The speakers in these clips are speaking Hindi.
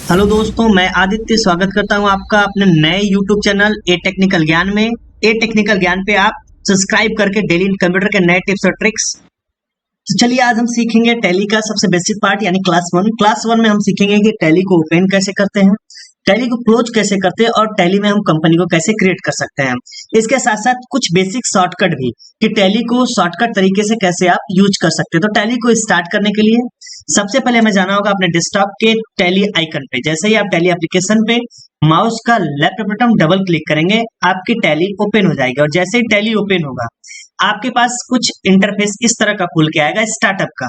हेलो दोस्तों, मैं आदित्य स्वागत करता हूं आपका अपने नए YouTube चैनल ए टेक्निकल ज्ञान में। ए टेक्निकल ज्ञान पे आप सब्सक्राइब करके डेली कंप्यूटर के नए टिप्स और ट्रिक्स। तो चलिए आज हम सीखेंगे टैली का सबसे बेसिक पार्ट यानी क्लास वन में हम सीखेंगे कि टैली को ओपन कैसे करते हैं, टैली को क्लोज कैसे करते हैं और टैली में हम कंपनी को कैसे क्रिएट कर सकते हैं। इसके साथ साथ कुछ बेसिक शॉर्टकट भी कि टैली को शॉर्टकट तरीके से कैसे आप यूज कर सकते हैं। तो टैली को स्टार्ट करने के लिए सबसे पहले हमें जाना होगा अपने डेस्कटॉप के टैली आइकन पे। जैसे ही आप टैली एप्लीकेशन पे माउस का लेफ्ट बटन डबल क्लिक करेंगे, आपकी टैली ओपन हो जाएगी और जैसे ही टैली ओपन होगा आपके पास कुछ इंटरफेस इस तरह का खुल के आएगा स्टार्टअप का।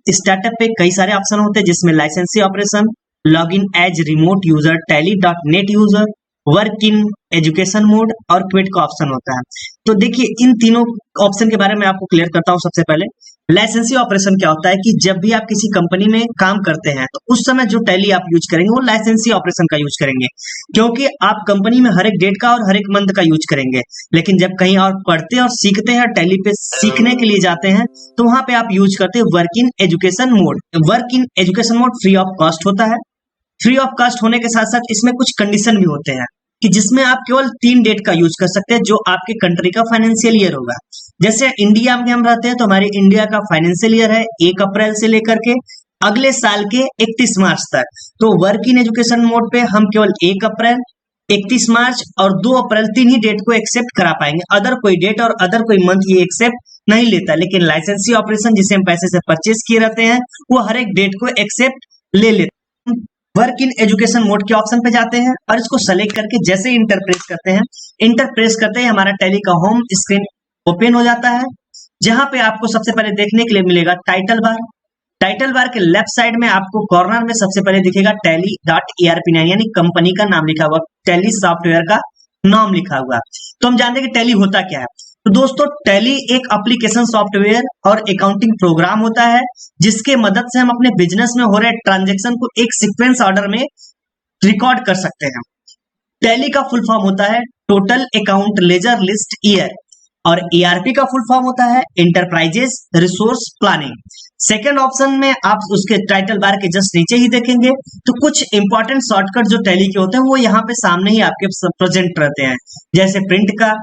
स्टार्टअप पे कई सारे ऑप्शन होते हैं जिसमें licensed operation, log in as remote user, Tally dot net user, work in education mode और क्विट का ऑप्शन होता है। तो देखिए इन तीनों ऑप्शन के बारे में आपको क्लियर करता हूं। सबसे पहले लाइसेंसी ऑपरेशन क्या होता है कि जब भी आप किसी कंपनी में काम करते हैं तो उस समय जो टैली आप यूज करेंगे वो लाइसेंसी ऑपरेशन का यूज करेंगे, क्योंकि आप कंपनी में हर एक डेट का और हर एक मंथ का यूज करेंगे। लेकिन जब कहीं और पढ़ते और सीखते हैं, टैली पे सीखने के लिए जाते हैं, तो वहां पे आप यूज करते हैं work in education mode. Work in education mode free of cost होता है। फ्री ऑफ कॉस्ट होने के साथ साथ इसमें कुछ कंडीशन भी होते हैं कि जिसमें आप केवल 3 डेट का यूज कर सकते हैं जो आपके कंट्री का फाइनेंशियल ईयर होगा। जैसे इंडिया में हम रहते हैं तो हमारे इंडिया का फाइनेंशियल ईयर है 1 अप्रैल से लेकर के अगले साल के 31 मार्च तक। तो वर्क इन एजुकेशन मोड पे हम केवल 1 अप्रैल, 31 मार्च और 2 अप्रैल 3 ही डेट को एक्सेप्ट करा पाएंगे। अदर कोई डेट और अदर कोई मंथ ये एक्सेप्ट नहीं लेता। लेकिन लाइसेंसी ऑपरेशन जिसे हम पैसे से परचेस किए रहते हैं वो हर एक डेट को एक्सेप्ट ले लेते हैं। वर्क इन एजुकेशन मोड के ऑप्शन पे जाते हैं और इसको सेलेक्ट करके जैसे इंटर प्रेस करते हैं, इंटर प्रेस करते ही हमारा टैली का होम स्क्रीन ओपन हो जाता है, जहां पे आपको सबसे पहले देखने के लिए मिलेगा टाइटल बार। टाइटल बार के लेफ्ट साइड में आपको कॉर्नर में सबसे पहले दिखेगा टैली डॉट ERP9 यानी कंपनी का नाम लिखा हुआ, टैली सॉफ्टवेयर का नाम लिखा हुआ। तो हम जानते हैं कि टैली होता क्या है। तो दोस्तों टैली एक एप्लीकेशन सॉफ्टवेयर और अकाउंटिंग प्रोग्राम होता है जिसके मदद से हम अपने बिजनेस में हो रहे ट्रांजैक्शन को एक सीक्वेंस ऑर्डर में रिकॉर्ड कर सकते हैं। टैली का फुल फॉर्म होता है total account laser list year और ERP का फुल फॉर्म होता है enterprises resource planning. Second option में आप उसके टाइटल बार के जस्ट नीचे ही देखेंगे तो कुछ इंपॉर्टेंट शॉर्टकट जो टैली के होते हैं वो यहाँ पे सामने ही आपके प्रेजेंट रहते हैं, जैसे प्रिंट का,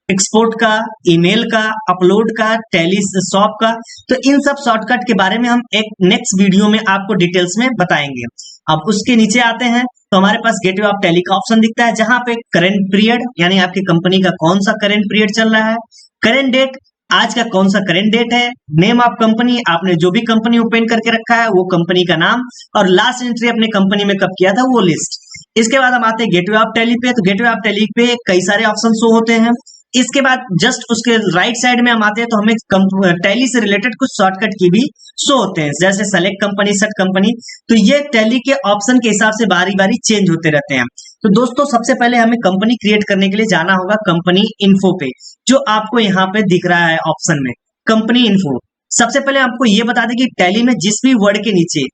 एक्सपोर्ट का, ईमेल का, अपलोड का, टैली शॉप का। तो इन सब शॉर्टकट के बारे में हम एक नेक्स्ट वीडियो में आपको डिटेल्स में बताएंगे। अब उसके नीचे आते हैं तो हमारे पास गेटवे ऑफ टैली का ऑप्शन दिखता है जहां पे करंट पीरियड यानी आपकी कंपनी का कौन सा करंट पीरियड चल रहा है, करंट डेट आज का कौन सा करंट डेट है, नेम ऑफ कंपनी आपने जो भी कंपनी ओपन करके रखा है वो कंपनी का नाम और लास्ट एंट्री अपने कंपनी में कब किया था वो लिस्ट। इसके बाद हम आते हैं गेटवे ऑफ टैली पे। तो गेटवे ऑफ टैली पे कई सारे ऑप्शन शो होते हैं। इसके बाद जस्ट उसके राइट साइड में हम आते हैं तो हमें टैली से रिलेटेड कुछ शॉर्टकट की भी शो होते हैं, जैसे सेलेक्ट कंपनी, सेट कंपनी। तो ये टैली के ऑप्शन के हिसाब से बारी बारी चेंज होते रहते हैं। तो दोस्तों सबसे पहले हमें कंपनी क्रिएट करने के लिए जाना होगा कंपनी इन्फो पे, जो आपको यहाँ पे दिख रहा है ऑप्शन में कंपनी इन्फो। सबसे पहले आपको ये बता दें कि टैली में जिस भी वर्ड के नीचे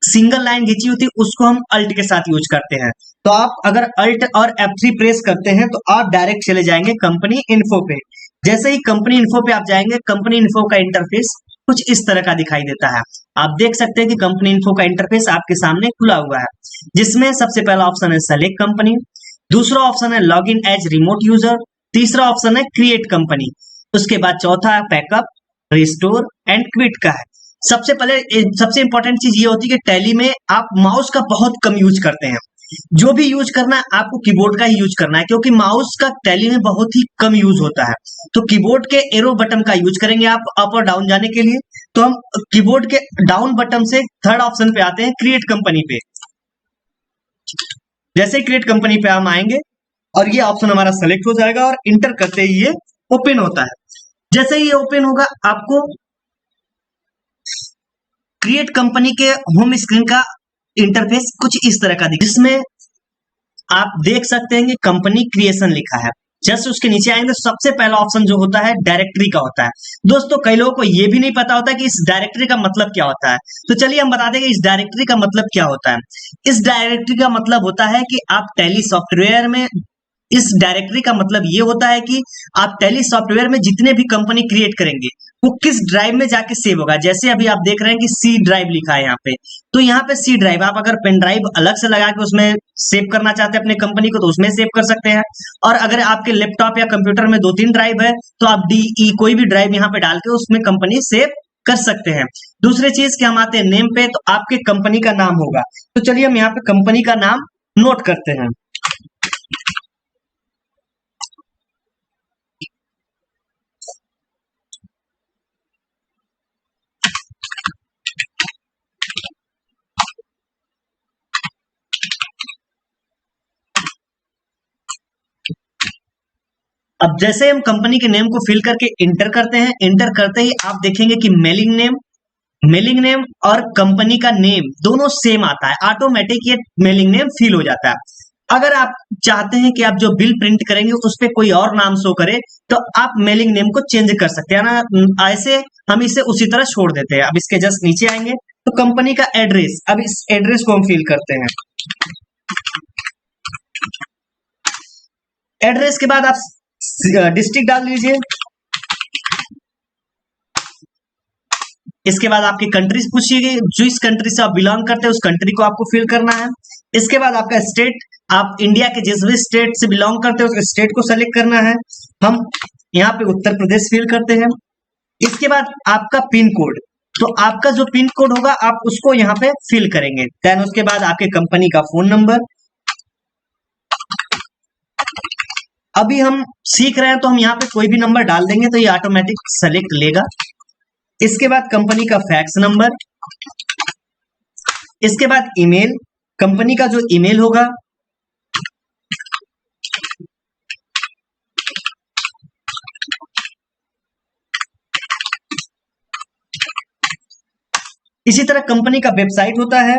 सिंगल लाइन खींची होती है उसको हम अल्ट के साथ यूज करते हैं। तो आप अगर अल्ट और F3 प्रेस करते हैं तो आप डायरेक्ट चले जाएंगे कंपनी इन्फो पे। जैसे ही कंपनी इन्फो पे आप जाएंगे, कंपनी इन्फो का इंटरफेस कुछ इस तरह का दिखाई देता है। आप देख सकते हैं कि कंपनी इन्फो का इंटरफेस आपके सामने खुला हुआ है, जिसमें सबसे पहला ऑप्शन है सेलेक्ट कंपनी, दूसरा ऑप्शन है log in as remote user, तीसरा ऑप्शन है क्रिएट कंपनी, उसके बाद चौथा बैकअप, रिस्टोर एंड क्विट का है। सबसे पहले सबसे इंपॉर्टेंट चीज ये होती है कि टैली में आप माउस का बहुत कम यूज करते हैं। जो भी यूज करना है आपको कीबोर्ड का ही यूज करना है, क्योंकि माउस का टैली में बहुत ही कम यूज होता है। तो कीबोर्ड के एरो बटन का यूज करेंगे आप अप और डाउन जाने के लिए। तो हम कीबोर्ड के डाउन बटन से थर्ड ऑप्शन पे आते हैं क्रिएट कंपनी पे। जैसे क्रिएट कंपनी पे हम आएंगे और ये ऑप्शन हमारा सेलेक्ट हो जाएगा और इंटर करते ही ये ओपन होता है। जैसे ही ये ओपन होगा आपको क्रिएट कंपनी के होम स्क्रीन का इंटरफेस कुछ इस तरह का दिखे, जिसमें आप देख सकते हैं कि कंपनी क्रिएशन लिखा है। जस्ट उसके नीचे आएंगे तो सबसे पहला ऑप्शन जो होता है डायरेक्टरी का होता है। दोस्तों कई लोगों को यह भी नहीं पता होता कि इस डायरेक्टरी का मतलब क्या होता है। तो चलिए हम बता देंगे इस डायरेक्टरी का मतलब क्या होता है। इस डायरेक्टरी का मतलब होता है कि आप टैली सॉफ्टवेयर में, इस डायरेक्टरी का मतलब ये होता है कि आप टैली सॉफ्टवेयर में जितने भी कंपनी क्रिएट करेंगे वो किस ड्राइव में जाके सेव होगा। जैसे अभी आप देख रहे हैं कि सी ड्राइव लिखा है यहाँ पे, तो यहाँ पे सी ड्राइव, आप अगर पेन ड्राइव अलग से लगा के उसमें सेव करना चाहते हैं अपने कंपनी को तो उसमें सेव कर सकते हैं। और अगर आपके लैपटॉप या कंप्यूटर में 2-3 ड्राइव है तो आप DE कोई भी ड्राइव यहाँ पे डाल के उसमें कंपनी सेव कर सकते हैं। दूसरी चीज कि हम आते हैं नेम पे, तो आपके कंपनी का नाम होगा। तो चलिए हम यहाँ पे कंपनी का नाम नोट करते हैं। अब जैसे हम कंपनी के नेम को फिल करके इंटर करते हैं, इंटर करते ही आप देखेंगे कि मेलिंग नेम और कंपनी का नेम दोनों सेम आता है, ऑटोमेटिक ये मेलिंग नेम फिल हो जाता है। अगर आप चाहते हैं कि आप जो बिल प्रिंट करेंगे उस पर कोई और नाम शो करे तो आप मेलिंग नेम को चेंज कर सकते हैं ना, ऐसे हम इसे उसी तरह छोड़ देते हैं। अब इसके जस्ट नीचे आएंगे तो कंपनी का एड्रेस, अब इस एड्रेस को हम फिल करते हैं। एड्रेस के बाद आप डिस्ट्रिक्ट डाल दीजिए। इसके बाद आपकी कंट्रीज पूछिएगी, जो इस कंट्री से आप बिलोंग करते हैं उस कंट्री को आपको फिल करना है। इसके बाद आपका स्टेट, आप इंडिया के जिस भी स्टेट से बिलोंग करते हैं उस स्टेट को सेलेक्ट करना है। हम यहाँ पे उत्तर प्रदेश फिल करते हैं। इसके बाद आपका पिन कोड, तो आपका जो पिन कोड होगा आप उसको यहाँ पे फिल करेंगे। देन उसके बाद आपके कंपनी का फोन नंबर, अभी हम सीख रहे हैं तो हम यहाँ पे कोई भी नंबर डाल देंगे तो ये ऑटोमेटिक सेलेक्ट लेगा। इसके बाद कंपनी का फैक्स नंबर, इसके बाद ईमेल, कंपनी का जो ईमेल होगा, इसी तरह कंपनी का वेबसाइट होता है।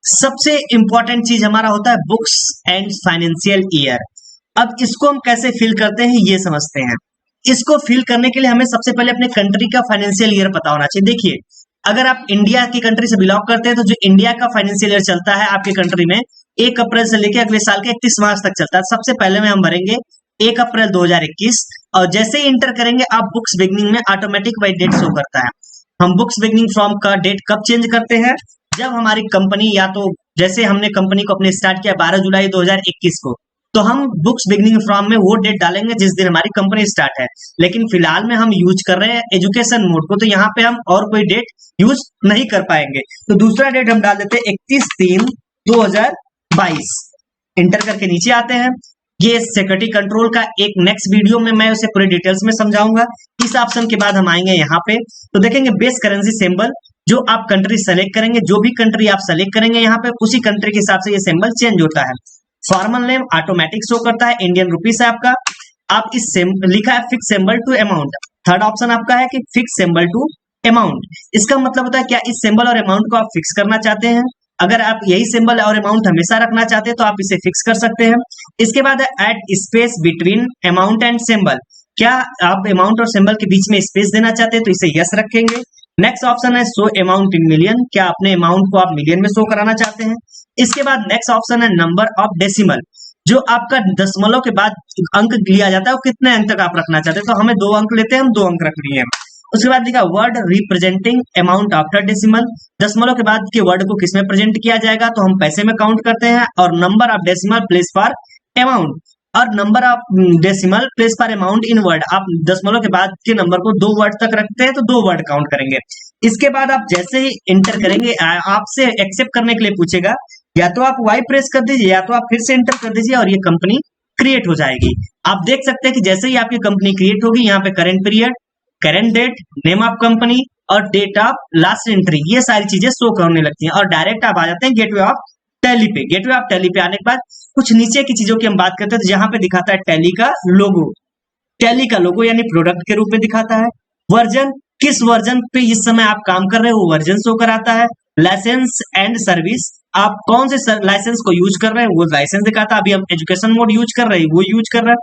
सबसे इंपॉर्टेंट चीज हमारा होता है बुक्स एंड फाइनेंशियल ईयर। अब इसको हम कैसे फिल करते हैं ये समझते हैं। इसको फिल करने के लिए हमें सबसे पहले अपने कंट्री का फाइनेंशियल ईयर पता होना चाहिए। देखिए, अगर आप इंडिया की कंट्री से बिलोंग करते हैं तो जो इंडिया का फाइनेंशियल ईयर चलता है आपके कंट्री में 1 अप्रैल से लेकर अगले साल के 31 मार्च तक चलता है। सबसे पहले में हम भरेंगे 1 अप्रैल 2021 और जैसे ही इंटर करेंगे आप बुक्स बिगनिंग में ऑटोमेटिक बाई डेट शो करता है। हम बुक्स बिगनिंग फ्रॉम का डेट कब चेंज करते हैं, जब हमारी कंपनी, या तो जैसे हमने कंपनी को अपने स्टार्ट किया 12 जुलाई 2021 को, तो हम बुक्स बिगनिंग फ्रॉम में वो डेट डालेंगे जिस दिन हमारी कंपनी स्टार्ट है। लेकिन फिलहाल में हम यूज कर रहे हैं एजुकेशन मोड को, तो यहाँ पे हम और कोई डेट यूज नहीं कर पाएंगे। तो दूसरा डेट हम डाल देते हैं 31/3/2022। इंटर करके नीचे आते हैं। ये सिक्योरिटी कंट्रोल का एक नेक्स्ट वीडियो में मैं उसे पूरे डिटेल्स में समझाऊंगा। इस ऑप्शन के बाद हम आएंगे यहाँ पे तो देखेंगे बेस करेंसी सिंबल, जो आप कंट्री सेलेक्ट करेंगे, जो भी कंट्री आप सेलेक्ट करेंगे यहाँ पे उसी कंट्री के हिसाब से ये सिंबल चेंज होता है। फॉर्मल नेम ऑटोमेटिक शो करता है, इंडियन रुपीस है आपका। आप इस लिखा है fix symbol to amount. Third option आपका है कि फिक्स सिंबल टू अमाउंट। इसका मतलब होता है क्या इस सिंबल और अमाउंट को आप फिक्स करना चाहते हैं। अगर आप यही सिंबल और अमाउंट हमेशा रखना चाहते हैं तो आप इसे फिक्स कर सकते हैं। इसके बाद add space between amount and symbol, क्या आप अमाउंट और सिंबल के बीच में स्पेस देना चाहते हैं तो इसे यस रखेंगे। नेक्स्ट ऑप्शन है शो अमाउंट इन मिलियन, क्या अपने अमाउंट को आप मिलियन में शो कराना चाहते हैं। इसके बाद नेक्स्ट ऑप्शन है नंबर ऑफ डेसिमल, जो आपका दशमलव के बाद अंक लिया जाता है वो कितने अंक तक आप रखना चाहते हैं, तो हमें 2 अंक लेते हैं, हम 2 अंक रख लिए हैं। उसके बाद लिखा word representing amount after decimal, दशमलव के बाद के वर्ड को किसमें प्रेजेंट किया जाएगा तो हम पैसे में काउंट करते हैं। और number of decimal place for amount, और number of decimal place for amount in word, आप दशमलव के बाद के नंबर को 2 वर्ड तक रखते हैं तो 2 वर्ड काउंट करेंगे। इसके बाद आप जैसे ही इंटर करेंगे आपसे एक्सेप्ट करने के लिए पूछेगा, या तो आप वाई प्रेस कर दीजिए या तो आप फिर से इंटर कर दीजिए और ये कंपनी क्रिएट हो जाएगी। आप देख सकते हैं कि जैसे ही आपकी कंपनी क्रिएट होगी यहाँ पे current period, current date, name of company और डेट ऑफ लास्ट एंट्री, ये सारी चीजें शो करने लगती हैं। और डायरेक्ट आप आ जाते हैं गेटवे ऑफ टैली पे। गेटवे ऑफ टैली पे आने के बाद कुछ नीचे की चीजों की हम बात करते हैं तो जहां पे दिखाता है टैली का लोगो, टैली का लोगो यानी प्रोडक्ट के रूप में दिखाता है। वर्जन, किस वर्जन पे इस समय आप काम कर रहे हो वो वर्जन शो कराता है। लाइसेंस एंड सर्विस, आप कौन से लाइसेंस को यूज कर रहे हैं वो लाइसेंस दिखाता है। अभी हम एजुकेशन मोड यूज कर रहे हैं वो यूज कर रहे हैं।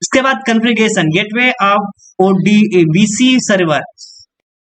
इसके बाद configuration, gateway of ODBC server,